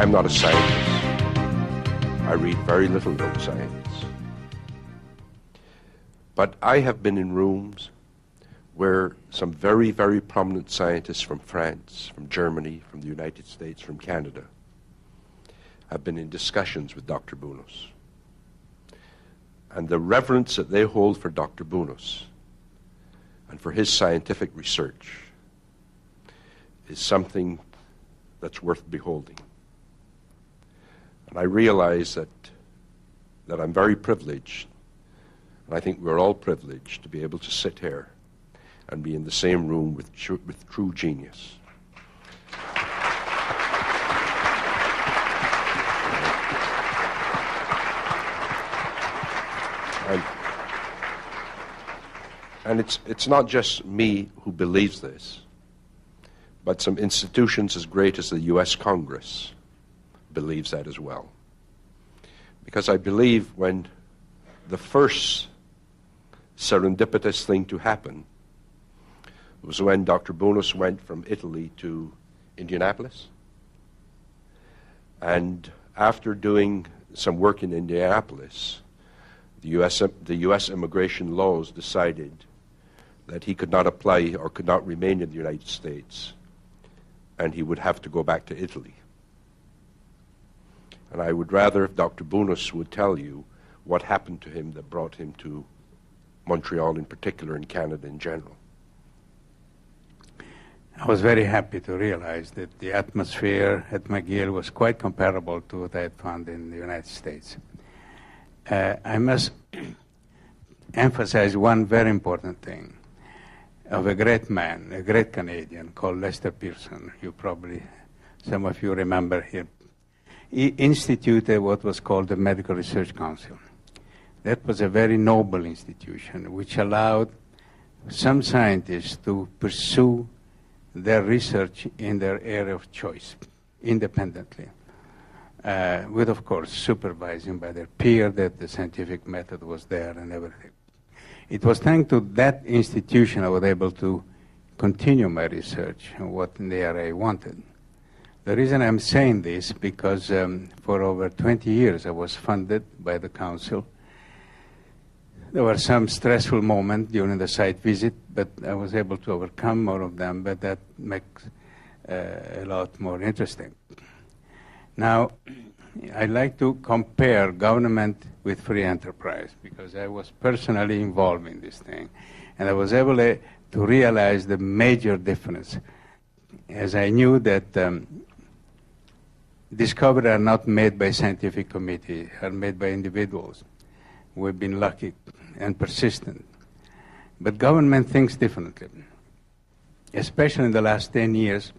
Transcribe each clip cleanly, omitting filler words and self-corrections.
I'm not a scientist. I read very little about science. But I have been in rooms where some very, very prominent scientists from France, from Germany, from the United States, from Canada, have been in discussions with Dr. Bounos. And the reverence that they hold for Dr. Bounos and for his scientific research is something that's worth beholding. And I realize that I'm very privileged, and I think we're all privileged to be able to sit here and be in the same room with true genius. And it's not just me who believes this, but some institutions as great as the U.S. Congress believes that as well. Because I believe when the first serendipitous thing to happen was when Dr. Bounos went from Italy to Indianapolis. And after doing some work in Indianapolis, the U.S. immigration laws decided that he could not apply or could not remain in the United States, and he would have to go back to Italy. And I would rather if Dr. Bounos would tell you what happened to him that brought him to Montreal in particular and Canada in general. I was very happy to realize that the atmosphere at McGill was quite comparable to what I had found in the United States. I must emphasize one very important thing of a great man, a great Canadian called Lester Pearson. Some of you remember him. He instituted what was called the Medical Research Council. That was a very noble institution which allowed some scientists to pursue their research in their area of choice independently, with, of course, supervising by their peer that the scientific method was there and everything. It was thanks to that institution I was able to continue my research on what the area I wanted. The reason I'm saying this because for over 20 years I was funded by the council. There were some stressful moments during the site visit, but I was able to overcome all of them, but that makes a lot more interesting. Now, I'd like to compare government with free enterprise because I was personally involved in this thing, and I was able to realize the major difference, as I knew that discoveries are not made by scientific committee, are made by individuals. We've been lucky and persistent. But government thinks differently, especially in the last 10 years.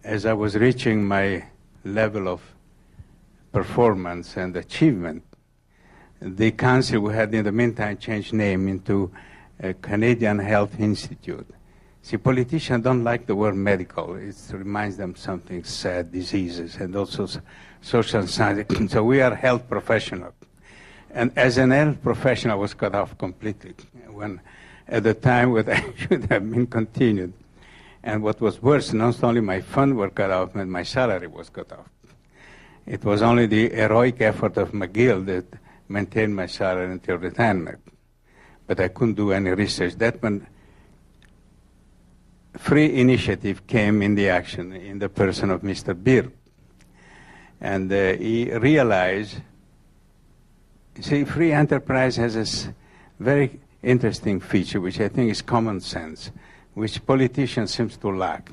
As I was reaching my level of performance and achievement, the council we had in the meantime changed name into Canadian Health Institute. See, politicians don't like the word medical. It reminds them something sad, diseases, and also social science. So we are health professionals. And as an health professional, I was cut off completely when, at the time, what I should have been continued. And what was worse, not only my funds were cut off, but my salary was cut off. It was only the heroic effort of McGill that maintained my salary until retirement. But I couldn't do any research. That when free initiative came in the action in the person of Mr. Beer. And he realized, see, free enterprise has this very interesting feature, which I think is common sense, which politicians seem to lack.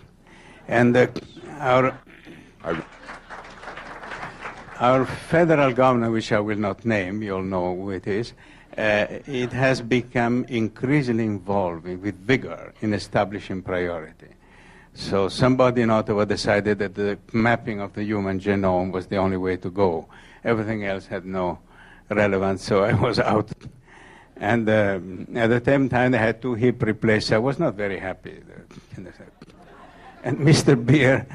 And our federal government, which I will not name, you all know who it is, it has become increasingly involved with vigor in establishing priority. So somebody in Ottawa decided that the mapping of the human genome was the only way to go. Everything else had no relevance, so I was out. And at the same time, they had 2 hip replaced. I was not very happy. And Mr. Beer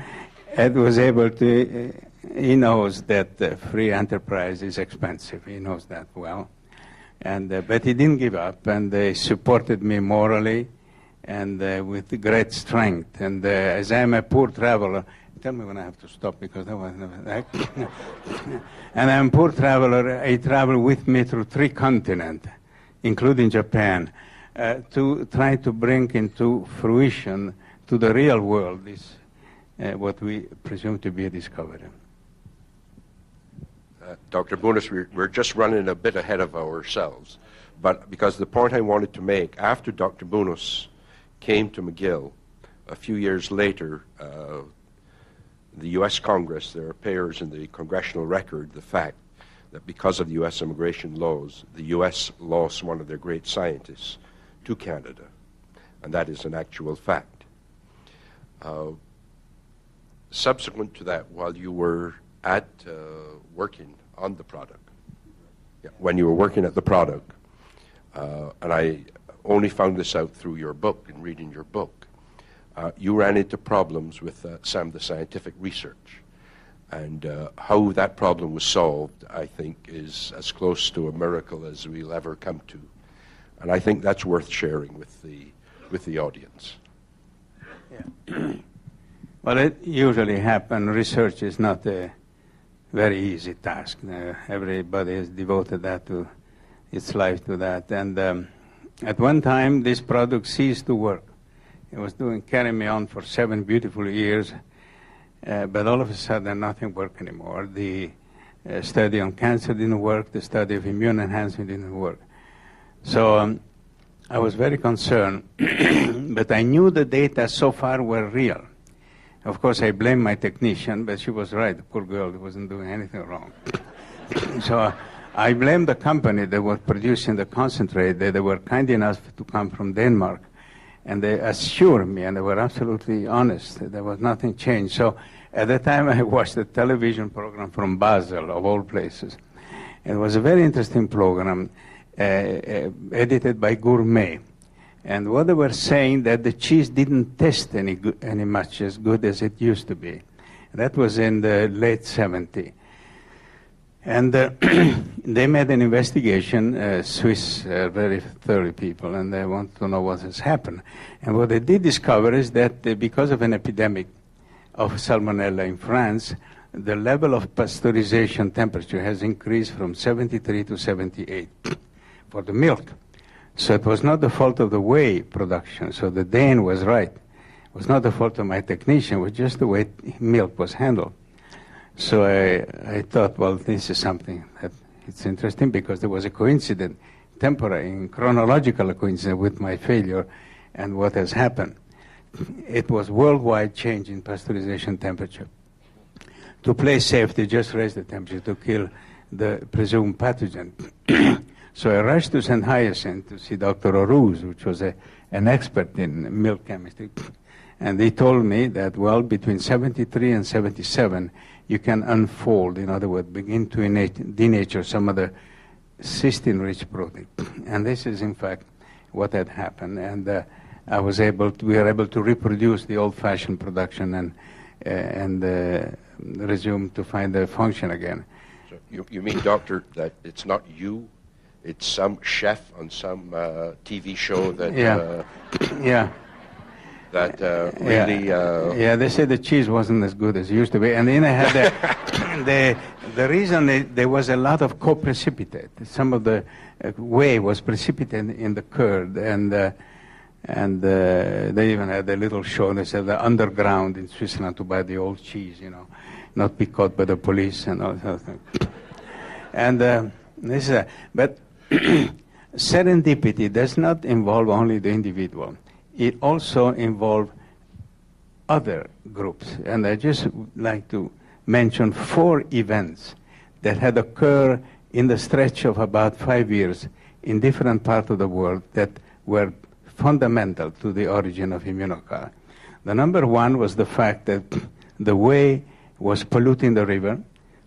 was able to, he knows that free enterprise is expensive. He knows that well. And but he didn't give up, and they supported me morally and with great strength. And as I'm a poor traveler, tell me when I have to stop because that was never. And I'm a poor traveler. I travel with me through 3 continents, including Japan, to try to bring into fruition to the real world this what we presume to be a discovery. Dr. Bunis, we're just running a bit ahead of ourselves, but because the point I wanted to make, after Dr. Bunis came to McGill, a few years later, the U.S. Congress, there are payers in the congressional record, the fact that because of the U.S. immigration laws, the U.S. lost one of their great scientists to Canada, and that is an actual fact. Subsequent to that, while you were at working on the product, when you were working at the product, and I only found this out through your book and reading your book, you ran into problems with some of the scientific research. And how that problem was solved, I think, is as close to a miracle as we'll ever come to. And I think that's worth sharing with the audience. Yeah. Well, it usually happens. Research is not a very easy task. Everybody has devoted that to its life to that. And at one time, this product ceased to work. It was carrying me on for 7 beautiful years, but all of a sudden, nothing worked anymore. The study on cancer didn't work. The study of immune enhancement didn't work. So I was very concerned, but I knew the data so far were real. Of course, I blame my technician, but she was right. The poor girl wasn't doing anything wrong. So I blame the company that was producing the concentrate. They were kind enough to come from Denmark, and they assured me, and they were absolutely honest, that there was nothing changed. So at the time, I watched a television program from Basel, of all places. It was a very interesting program, edited by Gourmet. And what they were saying that the cheese didn't taste any much as good as it used to be. That was in the late 70s. And they made an investigation, Swiss, very thorough people, and they want to know what has happened. And what they did discover is that because of an epidemic of salmonella in France, the level of pasteurization temperature has increased from 73 to 78 for the milk. So it was not the fault of the whey production. So the Dane was right. It was not the fault of my technician. It was just the way milk was handled. So I thought, well, this is something that it's interesting because there was a coincidence, temporary, chronological coincidence with my failure and what has happened. It was worldwide change in pasteurization temperature. To play safe, they just raised the temperature to kill the presumed pathogen. So I rushed to St. Hyacinthe to see Dr. Oruz, which was an expert in milk chemistry. And he told me that, well, between 73 and 77, you can unfold, in other words, begin to denature some of the cysteine-rich protein. And this is, in fact, what had happened. And we were able to reproduce the old-fashioned production and resume to find the function again. So you mean, doctor, that it's not you? It's some chef on some TV show that that really... Yeah, they said the cheese wasn't as good as it used to be. And then I had the reason there was a lot of co-precipitate. Some of the whey was precipitated in the curd, and they even had a little show. They said the underground in Switzerland to buy the old cheese, not be caught by the police and all that thing. And but serendipity does not involve only the individual. It also involves other groups. And I just like to mention 4 events that had occurred in the stretch of about 5 years in different parts of the world that were fundamental to the origin of Immunocal. The number 1 was the fact that the whey was polluting the river,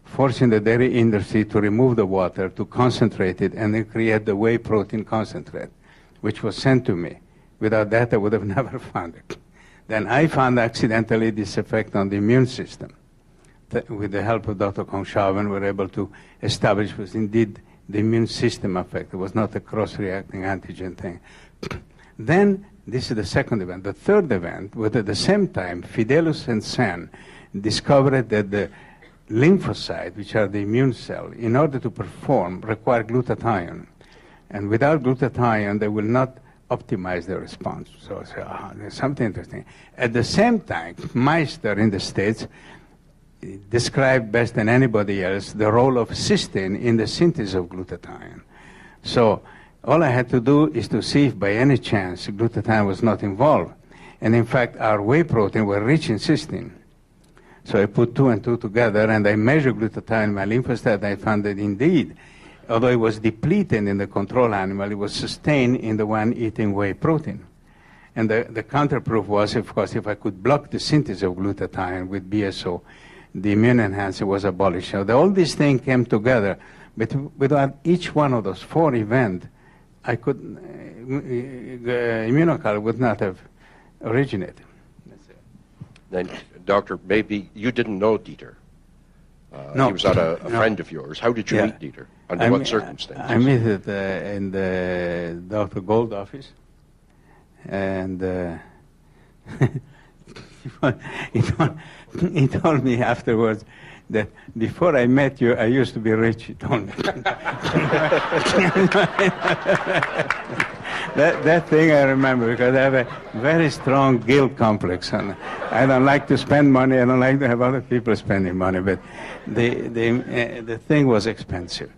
forcing the dairy industry to remove the water, to concentrate it, and then create the whey protein concentrate, which was sent to me. Without that, I would have never found it. Then I found accidentally this effect on the immune system. With the help of Dr. Kongshaven, we were able to establish was indeed the immune system effect. It was not a cross-reacting antigen thing. Then This is the second event. The third event was at the same time, Fidelis and Sen discovered that the lymphocytes, which are the immune cell, in order to perform, require glutathione. And without glutathione, they will not optimize their response. So there's something interesting. At the same time, Meister in the States described best than anybody else the role of cysteine in the synthesis of glutathione. So all I had to do is to see if by any chance glutathione was not involved. And in fact, our whey protein were rich in cysteine. So I put 2 and 2 together, and I measured glutathione in my lymphocyte. I found that indeed, although it was depleted in the control animal, it was sustained in the one eating whey protein. And the counterproof was, of course, if I could block the synthesis of glutathione with BSO, the immune enhancer was abolished. So all these things came together, but without each one of those 4 events, I could, Immunocal would not have originated. Then, Doctor, maybe you didn't know Dieter. No. He was not a friend of yours. How did you meet Dieter? Under what circumstances? I met it in the Dr. Gold office, and he told me afterwards that before I met you, I used to be rich, he told me. That thing I remember, because I have a very strong guilt complex, and I don't like to spend money, I don't like to have other people spending money, but the thing was expensive,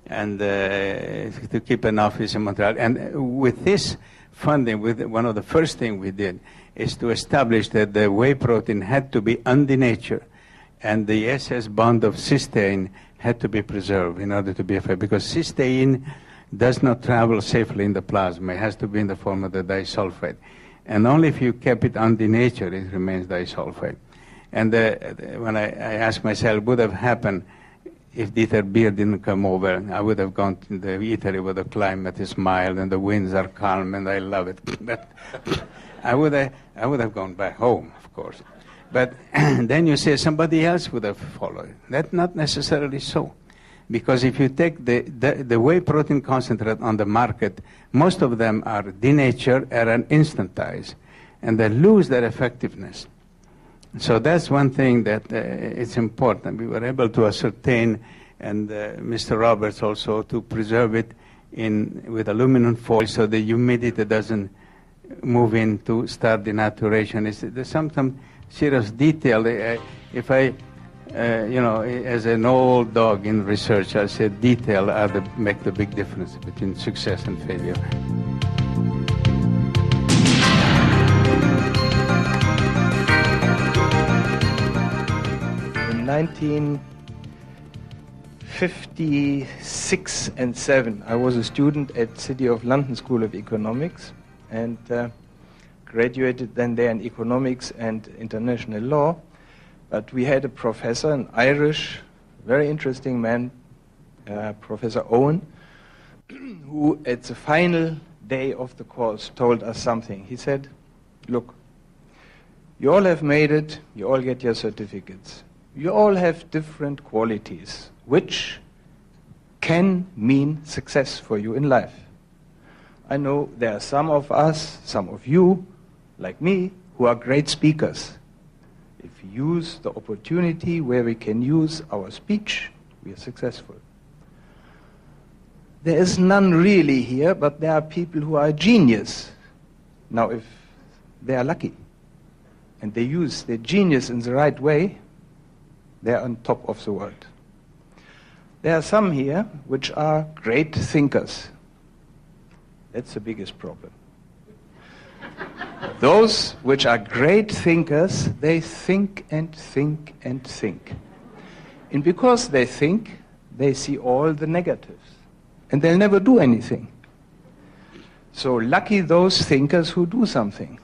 and to keep an office in Montreal. And with this funding, one of the first things we did is to establish that the whey protein had to be undenatured, and the SS bond of cysteine had to be preserved in order to be effective, because cysteine does not travel safely in the plasma. It has to be in the form of the disulfide. And only if you kept it undenatured, it remains disulfide. And when I asked myself, what would have happened if Dieter Beer didn't come over? I would have gone to Italy where the climate is mild and the winds are calm and I love it. But I would have gone back home, of course. But then you say somebody else would have followed. That's not necessarily so. Because if you take the whey protein concentrate on the market, most of them are denatured and instantized, and they lose their effectiveness. So that's one thing that it's important. We were able to ascertain, and Mr. Roberts also, to preserve it with aluminum foil so the humidity doesn't move in to start denaturation. There's some serious detail. If I as an old dog in research, I said detail make the big difference between success and failure. In 1956 and 7, I was a student at City of London School of Economics and graduated then there in economics and international law. But we had a professor, an Irish, very interesting man, Professor Owen, who at the final day of the course told us something. He said, look, you all have made it, you all get your certificates. You all have different qualities, which can mean success for you in life. I know there are some of us, some of you, like me, who are great speakers. If we use the opportunity where we can use our speech, we are successful. There is none really here, but there are people who are genius. Now, if they are lucky and they use their genius in the right way, they are on top of the world. There are some here which are great thinkers. That's the biggest problem. Those which are great thinkers, they think and think and think. And because they think, they see all the negatives. And they'll never do anything. So lucky those thinkers who do something.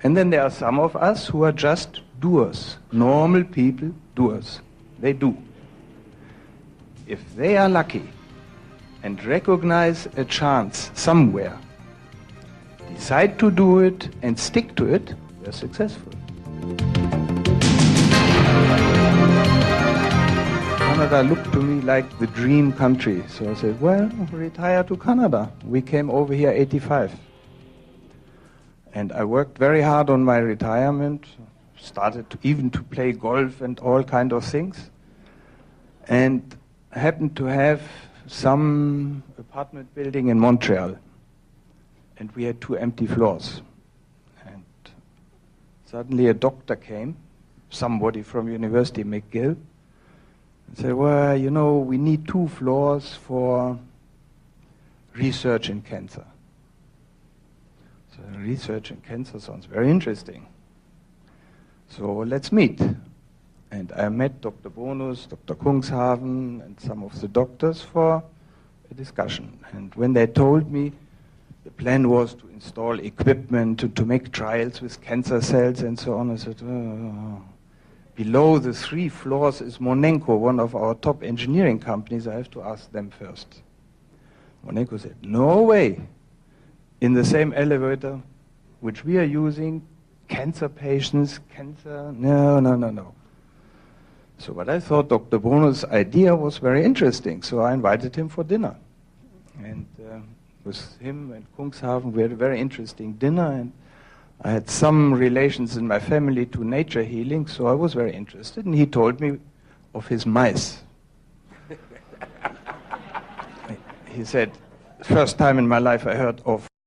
And then there are some of us who are just doers. Normal people, doers. They do. If they are lucky and recognize a chance somewhere, decide to do it and stick to it, we're successful. Canada looked to me like the dream country. So I said, well, retire to Canada. We came over here 85. And I worked very hard on my retirement, started even to play golf and all kind of things, and happened to have some apartment building in Montreal. And we had 2 empty floors. And suddenly a doctor came, somebody from University McGill, and said, well, you know, we need 2 floors for research in cancer. So research in cancer sounds very interesting. So let's meet. And I met Dr. Bonus, Dr. Kungshaven, and some of the doctors for a discussion. And when they told me the plan was to install equipment to make trials with cancer cells and so on, I said, oh. Below the 3 floors is Monenco, one of our top engineering companies. I have to ask them first. Monenco said, no way. In the same elevator which we are using, cancer patients, cancer, no. So but I thought Dr. Bonus' idea was very interesting, so I invited him for dinner. And with him and Kungshaven, we had a very interesting dinner, and I had some relations in my family to nature healing, so I was very interested, and he told me of his mice. He said, first time in my life I heard of